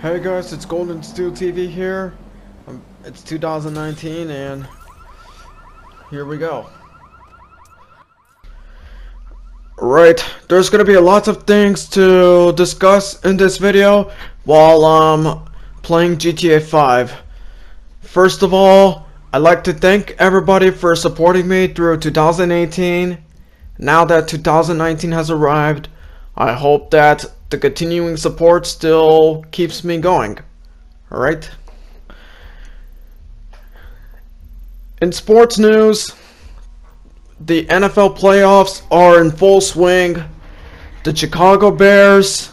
Hey guys, it's GoldenSteelTV here. It's 2019 and here we go. Right, there's gonna be a lot of things to discuss in this video while playing GTA 5. First of all, I'd like to thank everybody for supporting me through 2018. Now that 2019 has arrived, I hope that the continuing support still keeps me going. Alright? In sports news, the NFL playoffs are in full swing. The Chicago Bears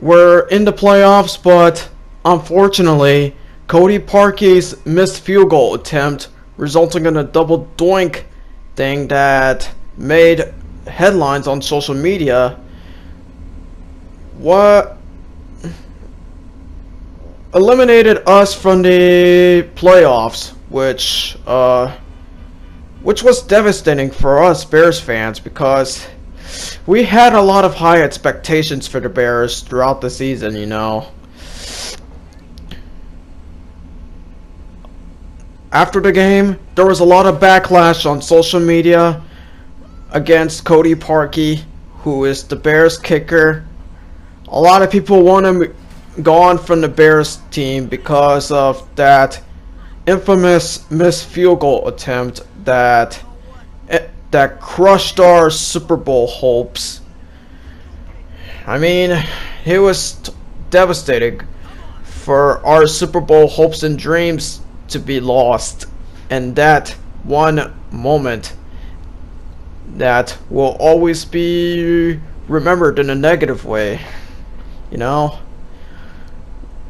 were in the playoffs, but unfortunately, Cody Parkey's missed field goal attempt, resulting in a double doink thing that made headlines on social media, eliminated us from the playoffs, which was devastating for us Bears fans because we had a lot of high expectations for the Bears throughout the season, you know. After the game, there was a lot of backlash on social media against Cody Parkey, who is the Bears kicker. A lot of people want him gone from the Bears team because of that infamous missed field goal attempt that crushed our Super Bowl hopes. I mean, it was devastating for our Super Bowl hopes and dreams to be lost, and that one moment that will always be remembered in a negative way. You know,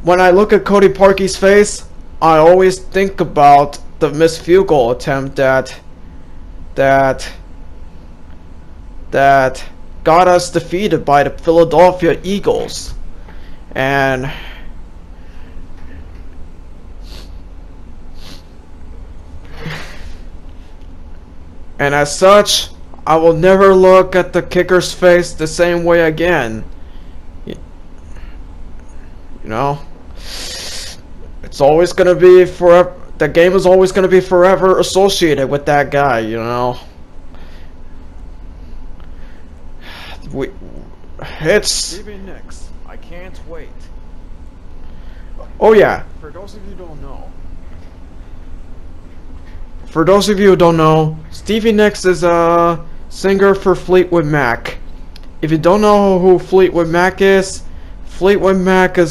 when I look at Cody Parkey's face, I always think about the missed field goal attempt that got us defeated by the Philadelphia Eagles. And as such, I will never look at the kicker's face the same way again. You know, it's always gonna be forever. The game is always gonna be forever associated with that guy. You know, it's. Next, I can't wait. Oh yeah. For those of you who don't know. For those of you who don't know, Stevie Nicks is a singer for Fleetwood Mac. If you don't know who Fleetwood Mac is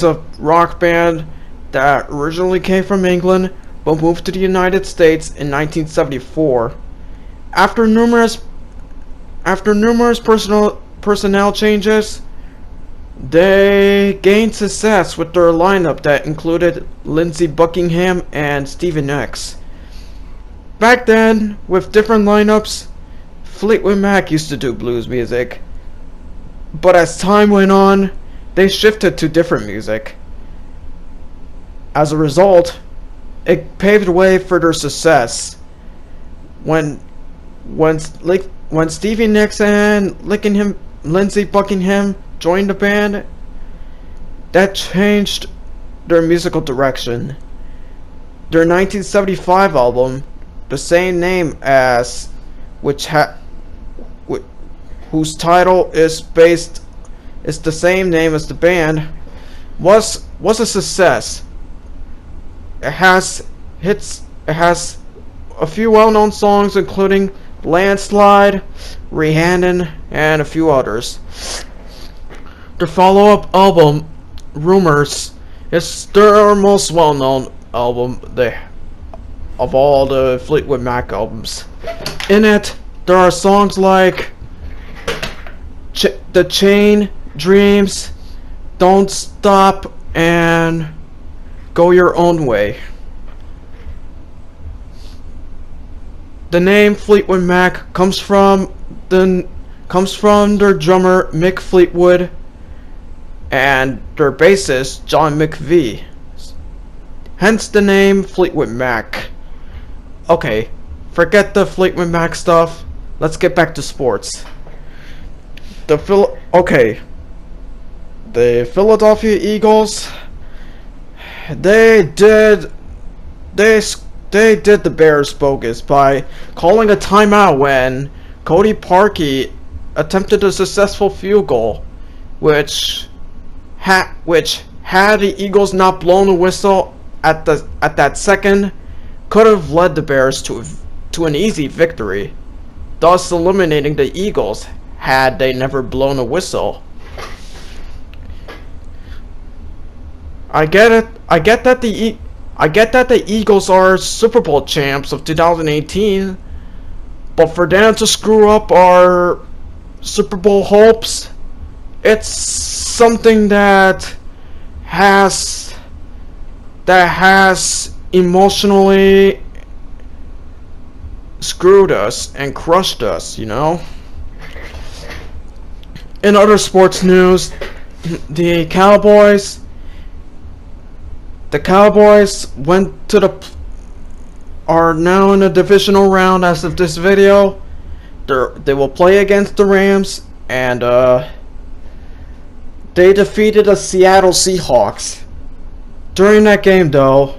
a rock band that originally came from England but moved to the United States in 1974. After numerous personnel changes, they gained success with their lineup that included Lindsey Buckingham and Stevie Nicks. Back then, with different lineups, Fleetwood Mac used to do blues music, but as time went on, they shifted to different music. As a result, it paved the way for their success. When Stevie Nicks and Lindsey Buckingham joined the band, that changed their musical direction. Their 1975 album, the same name as whose title is the same name as the band, was a success. It has hits. It has a few well-known songs, including "Landslide," "Rhiannon," and a few others. Their follow-up album, "Rumors," is their most well-known album of all the Fleetwood Mac albums. In it, there are songs like "The Chain," "Dreams," "Don't Stop," and "Go Your Own Way." The name Fleetwood Mac comes from their drummer Mick Fleetwood and their bassist John McVie. Hence the name Fleetwood Mac. Okay, forget the Fleetwood Mac stuff. Let's get back to sports. The Philadelphia Eagles they did they they did the Bears bogus by calling a timeout when Cody Parkey attempted a successful field goal, which had the Eagles not blown a whistle at that second, could have led the Bears to an easy victory, thus eliminating the Eagles had they never blown a whistle. I get it. I get that the Eagles are Super Bowl champs of 2018, but for them to screw up our Super Bowl hopes, it's something that has emotionally screwed us and crushed us, you know? In other sports news, the Cowboys are now in the divisional round as of this video. They will play against the Rams, and they defeated the Seattle Seahawks. During that game, though,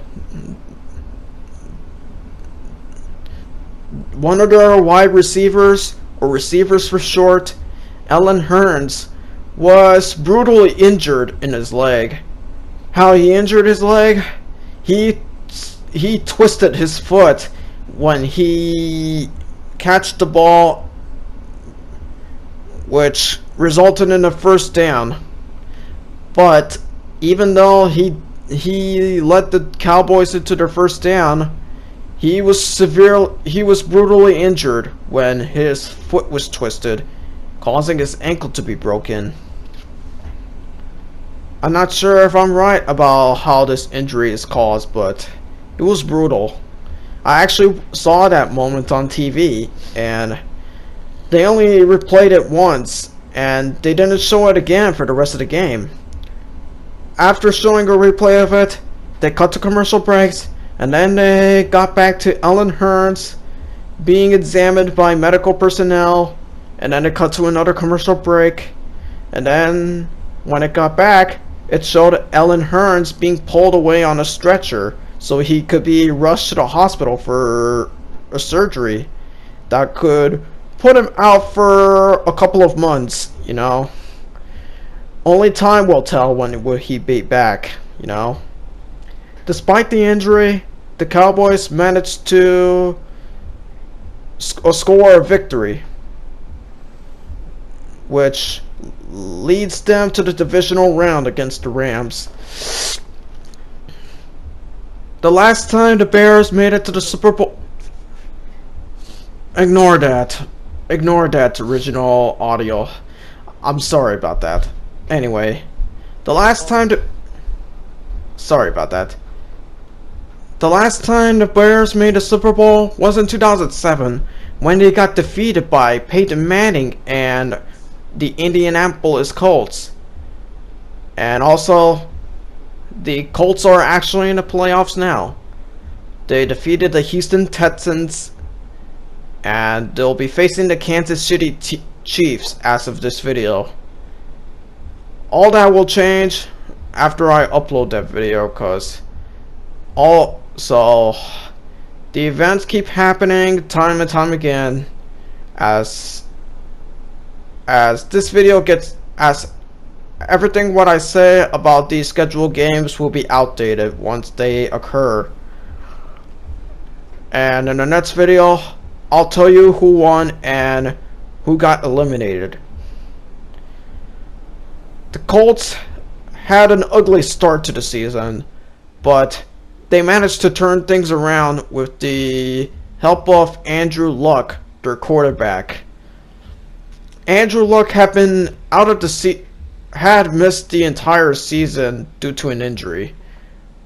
one of their wide receivers, or receivers for short, Allen Hurns, was brutally injured in his leg. How he injured his leg? He twisted his foot when he catched the ball, which resulted in a first down. But even though he led the Cowboys into their first down, he was brutally injured when his foot was twisted, causing his ankle to be broken. I'm not sure if I'm right about how this injury is caused, but it was brutal. I actually saw that moment on TV, and they only replayed it once, and they didn't show it again for the rest of the game. After showing a replay of it, they cut to commercial breaks, and then they got back to Allen Hurns being examined by medical personnel, and then it cut to another commercial break, and then when it got back, it showed Allen Hurns being pulled away on a stretcher so he could be rushed to the hospital for a surgery that could put him out for a couple of months, you know. Only time will tell when will he be back, you know. Despite the injury, the Cowboys managed to score a victory, which leads them to the divisional round against the Rams. The last time the Bears made it to the Super Bowl... Ignore that original audio. I'm sorry about that. Anyway, sorry about that. The last time the Bears made a Super Bowl was in 2007, when they got defeated by Peyton Manning and the Indianapolis Colts. And also, the Colts are actually in the playoffs now. They defeated the Houston Texans, and they'll be facing the Kansas City Chiefs as of this video. All that will change after I upload that video, cause the events keep happening time and time again as this video gets, as everything what I say about these scheduled games will be outdated once they occur. And in the next video, I'll tell you who won and who got eliminated. The Colts had an ugly start to the season, but they managed to turn things around with the help of Andrew Luck, their quarterback. Andrew Luck had missed the entire season due to an injury,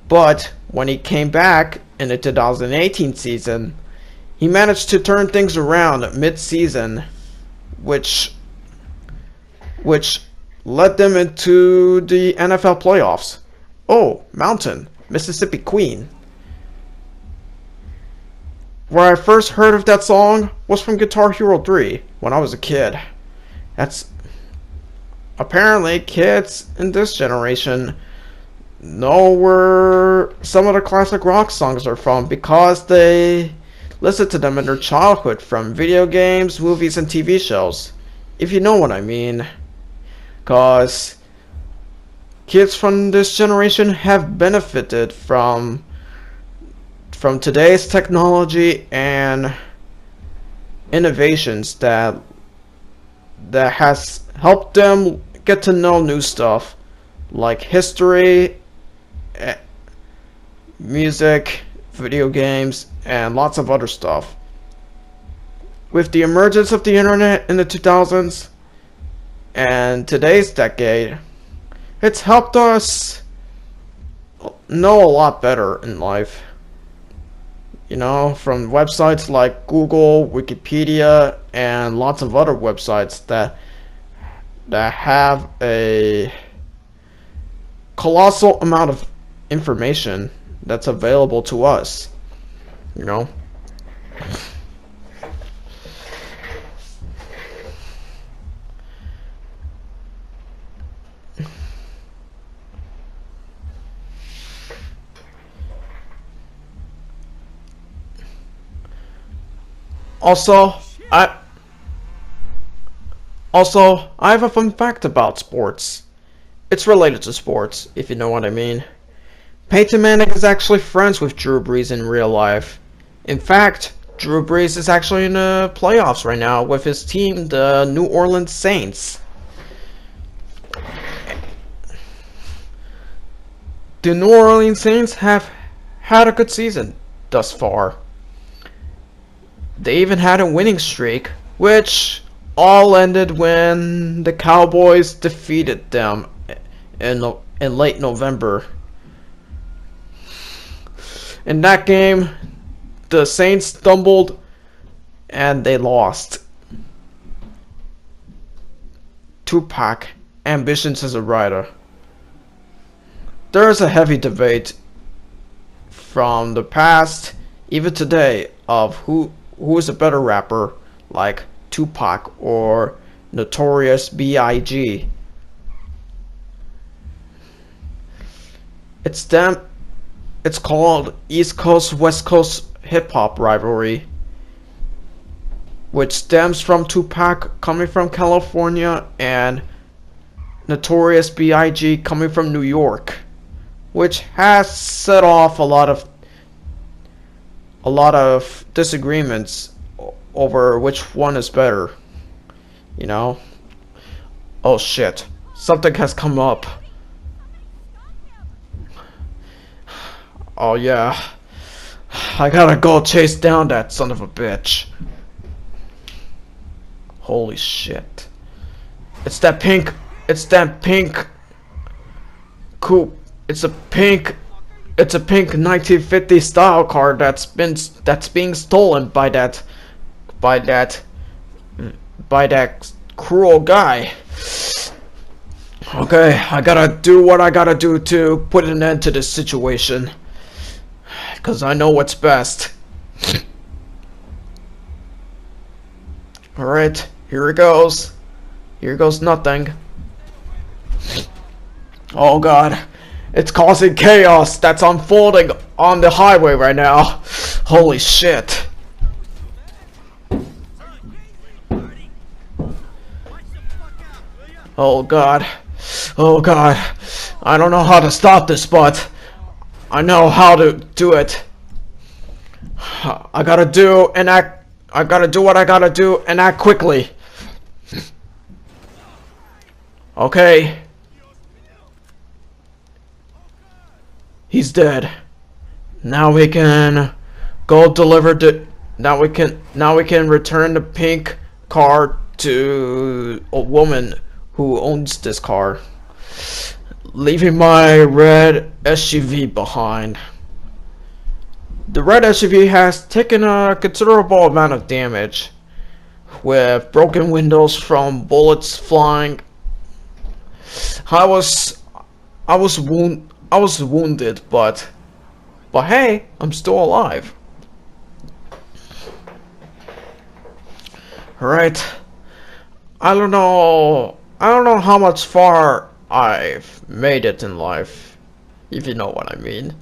but when he came back in the 2018 season, he managed to turn things around mid-season, which led them into the NFL playoffs. Oh, Mountain, Mississippi Queen. Where I first heard of that song was from Guitar Hero 3 when I was a kid. That's apparently kids in this generation know where some of the classic rock songs are from because they listened to them in their childhood from video games, movies, and TV shows. If you know what I mean. Because kids from this generation have benefited from today's technology and innovations that has helped them get to know new stuff like history, music, video games, and lots of other stuff. With the emergence of the internet in the 2000s and today's decade, it's helped us know a lot better in life. You know, from websites like Google, Wikipedia, and lots of other websites that have a colossal amount of information that's available to us. You know? Also, I have a fun fact about sports. It's related to sports, if you know what I mean. Peyton Manning is actually friends with Drew Brees in real life. In fact, Drew Brees is actually in the playoffs right now with his team, the New Orleans Saints. The New Orleans Saints have had a good season thus far. They even had a winning streak, which all ended when the Cowboys defeated them in late November. In that game, the Saints stumbled and they lost. Tupac, ambitions as a writer. There is a heavy debate from the past, even today, of who is a better rapper, like Tupac or Notorious B.I.G. It's called East Coast West Coast hip hop rivalry, which stems from Tupac coming from California and Notorious B.I.G. coming from New York, which has set off a lot of disagreements over which one is better. You know? Oh shit. Something has come up. Oh yeah. I gotta go chase down that son of a bitch. Holy shit. It's that pink coupe. It's a pink 1950 style car that's being stolen by that cruel guy. Okay, I gotta do what I gotta do to put an end to this situation, cause I know what's best. Alright, here it goes. Here goes nothing. Oh god. It's causing chaos that's unfolding on the highway right now. Holy shit. Oh god. Oh god. I don't know how to stop this, but I know how to do it. I gotta do what I gotta do and act quickly. Okay. He's dead. Now we can go deliver the. Now we can return the pink car to a woman who owns this car, leaving my red SUV behind. The red SUV has taken a considerable amount of damage, with broken windows from bullets flying. I was wounded, but hey, I'm still alive. Alright. I don't know how much far I've made it in life. if you know what I mean.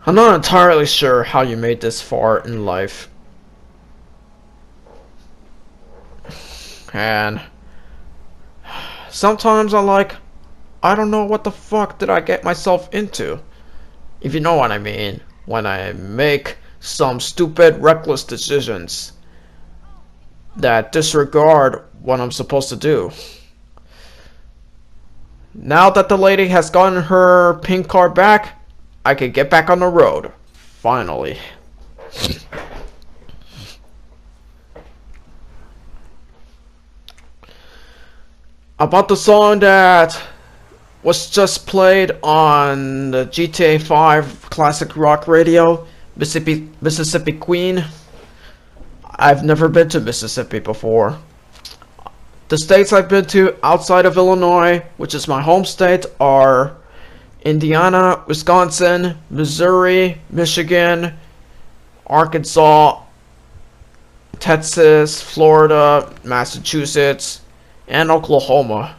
I'm not entirely sure how you made this far in life. And sometimes I don't know what the fuck did I get myself into. If you know what I mean. When I make some stupid, reckless decisions that disregard what I'm supposed to do. Now that the lady has gotten her pink car back, I can get back on the road. Finally. About the song that was just played on the GTA 5 classic rock radio, Mississippi Queen. I've never been to Mississippi before. The states I've been to outside of Illinois, which is my home state, are Indiana, Wisconsin, Missouri, Michigan, Arkansas, Texas, Florida, Massachusetts, and Oklahoma.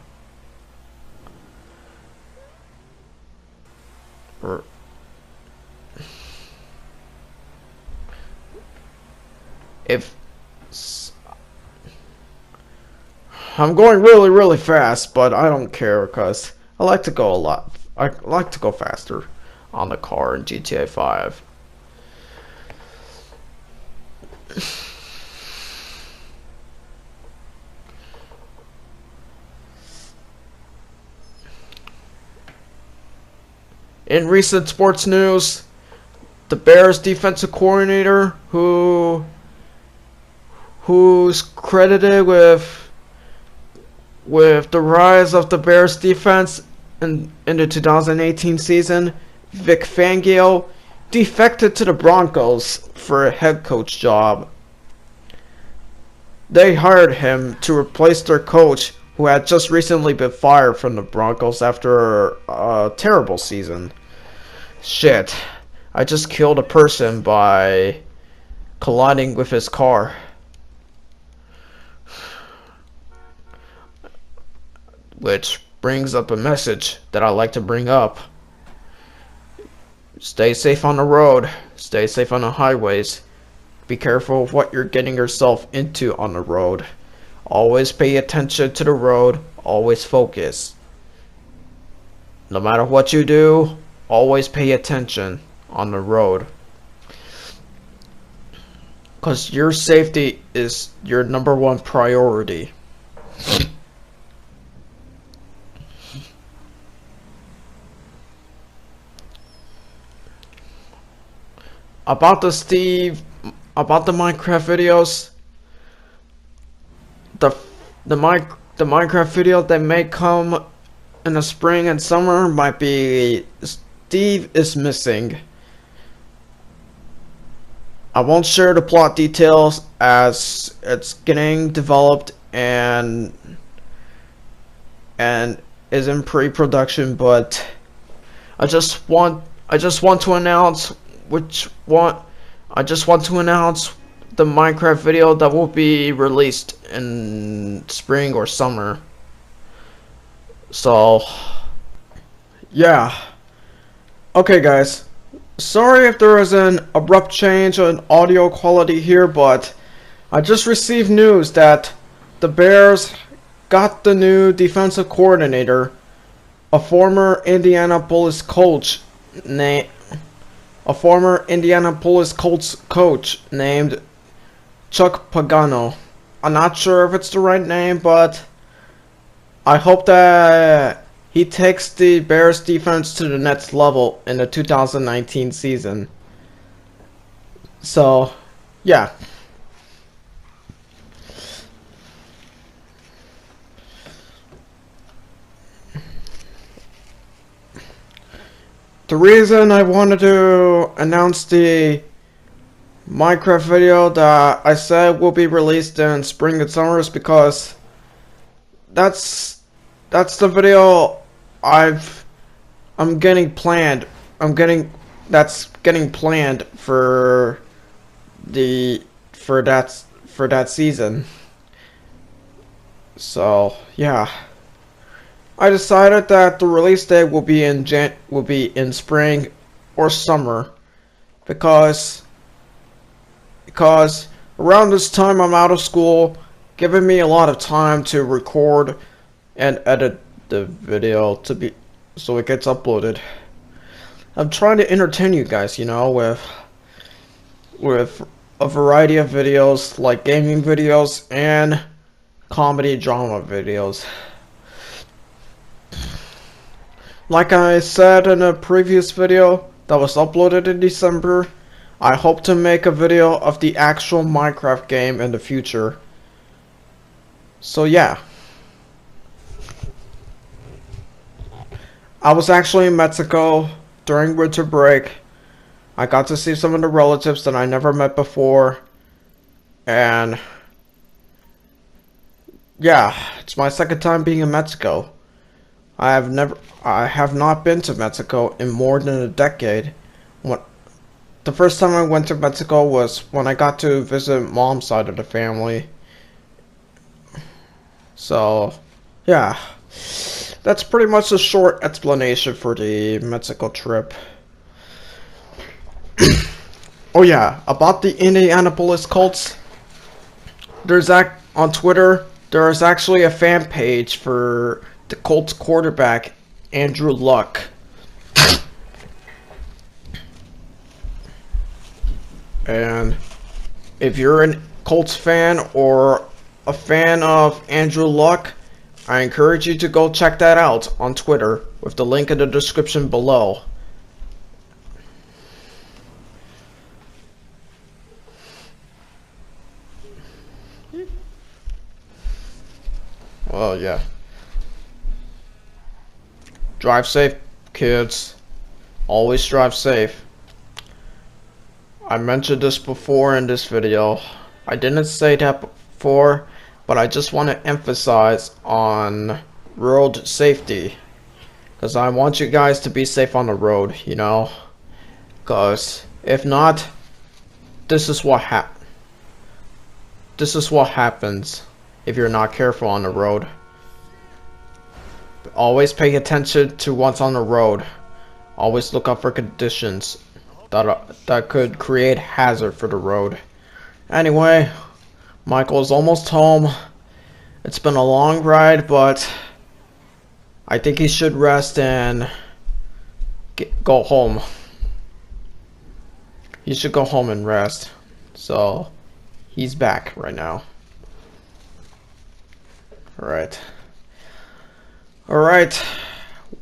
If I'm going really fast, but I don't care because I like to go I like to go faster on the car in GTA 5. In recent sports news, the Bears defensive coordinator who's credited with the rise of the Bears defense in the 2018 season, Vic Fangio, defected to the Broncos for a head coach job. They hired him to replace their coach, who had just recently been fired from the Broncos after a terrible season. Shit, I just killed a person by colliding with his car. Which brings up a message that I like to bring up. Stay safe on the road. Stay safe on the highways. Be careful of what you're getting yourself into on the road. Always pay attention to the road. Always focus. No matter what you do, always pay attention on the road. Because your safety is your #1 priority. About the Minecraft videos, the Minecraft video that may come in the spring and summer might be Steve is missing. I won't share the plot details as it's getting developed and is in pre-production, but I just want to announce the Minecraft video that will be released in spring or summer. So, yeah. Okay, guys. Sorry if there is an abrupt change in audio quality here, but I just received news that the Bears got the new defensive coordinator, a former Indianapolis Colts coach named Chuck Pagano. I'm not sure if it's the right name, but I hope that he takes the Bears defense to the next level in the 2019 season. So, yeah. The reason I wanted to announce the Minecraft video that I said will be released in spring and summer is because that's the video I'm getting planned. That's getting planned for that season. So, yeah. I decided that the release date will be in spring or summer because around this time I'm out of school, giving me a lot of time to record and edit the video so it gets uploaded. I'm trying to entertain you guys, you know, with a variety of videos like gaming videos and comedy drama videos. Like I said in a previous video that was uploaded in December, I hope to make a video of the actual Minecraft game in the future. So yeah. I was actually in Mexico during winter break. I got to see some of the relatives that I never met before. And yeah, it's my second time being in Mexico. I have not been to Mexico in more than a decade. The first time I went to Mexico was when I got to visit mom's side of the family. So, yeah. That's pretty much a short explanation for the Mexico trip. Oh yeah, about the Indianapolis Colts. On Twitter, there is actually a fan page for the Colts quarterback, Andrew Luck. And if you're a Colts fan or a fan of Andrew Luck, I encourage you to go check that out on Twitter with the link in the description below. Well, yeah. Drive safe, kids. Always drive safe. I mentioned this before in this video. I didn't say that before, but I just want to emphasize on road safety. Because I want you guys to be safe on the road, you know? Because if not, this is what happens if you're not careful on the road. Always pay attention to what's on the road. Always look out for conditions that could create hazard for the road. Anyway, Michael's almost home. It's been a long ride, but I think he should rest and go home. He should go home and rest. So, he's back right now. Alright.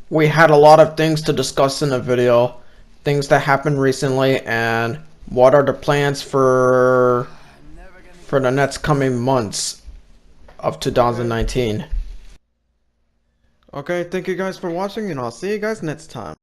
We had a lot of things to discuss in the video. Things that happened recently and what are the plans for the next coming months of 2019. Okay, thank you guys for watching and I'll see you guys next time.